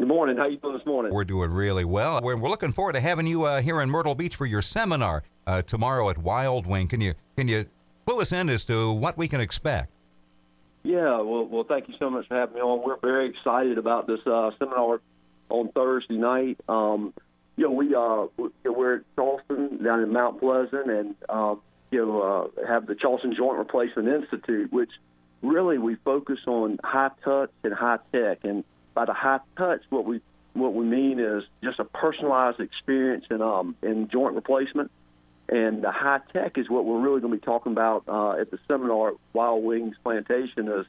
Good morning. How you doing this morning? We're doing really well. We're looking forward to having you here in Myrtle Beach for your seminar tomorrow at Wild Wing. Can you clue us in as to what we can expect? Yeah, well, thank you so much for having me on. We're very excited about this seminar on Thursday night. We're at Charleston down in Mount Pleasant, and have the Charleston Joint Replacement Institute, which really we focus on high touch and high tech. And by the high touch, what we mean is just a personalized experience in joint replacement. And the high tech is what we're really going to be talking about at the seminar at Wild Wings Plantation is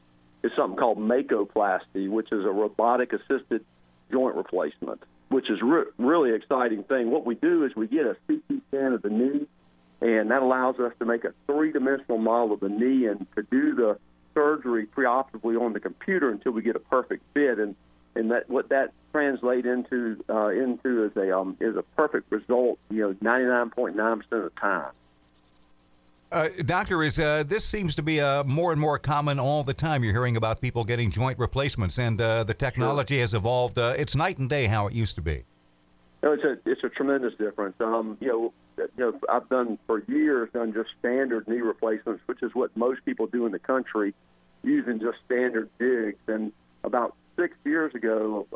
something called Makoplasty, which is a robotic-assisted joint replacement, which is really exciting thing. What we do is we get a CT scan of the knee, and that allows us to make a three-dimensional model of the knee and to do the surgery preoperatively on the computer until we get a perfect fit. And that what that translates into is a perfect result, 99.9% of the time. Doctor, this seems to be more and more common all the time. You're hearing about people getting joint replacements, and the technology has evolved. It's night and day how it used to be. No, it's a tremendous difference. I've done for years just standard knee replacements, which is what most people do in the country, using just standard jigs. And about 6 years ago,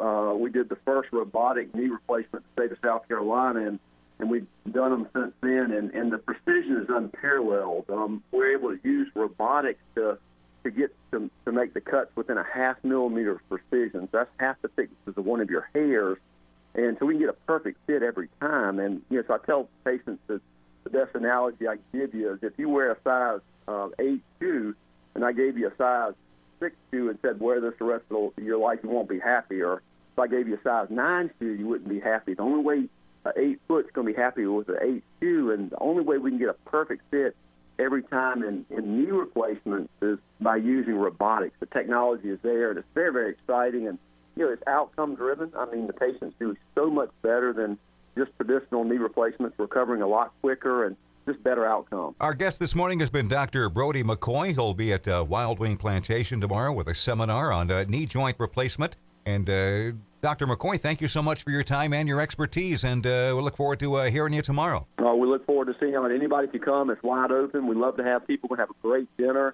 we did the first robotic knee replacement in the state of South Carolina, and we've done them since then, and the precision is unparalleled. We're able to use robotics to make the cuts within a 0.5 millimeter of precision. So that's half the thickness of one of your hairs, and so we can get a perfect fit every time. And so I tell patients that the best analogy I can give you is if you wear a size 8 shoe, and I gave you a size 6 shoe and said wear this the rest of your life, you won't be happy. Or if I gave you a size 9 shoe, you wouldn't be happy. The only way 8 foot's going to be happy with an 8 shoe, and the only way we can get a perfect fit every time in knee replacements is by using robotics. The technology is there, and it's very, very exciting, and it's outcome driven. I mean, the patients do so much better than just traditional knee replacements, recovering a lot quicker and just better outcome. Our guest this morning has been Dr. Brodie McKoy. He'll be at Wild Wing Plantation tomorrow with a seminar on knee joint replacement. And Dr. McKoy, thank you so much for your time and your expertise, and we'll look forward to hearing you tomorrow. We look forward to seeing you. And anybody can come. It's wide open. We love to have people. We're going to have a great dinner,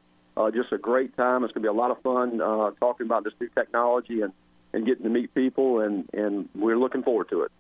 just a great time. It's going to be a lot of fun talking about this new technology and getting to meet people, and we're looking forward to it.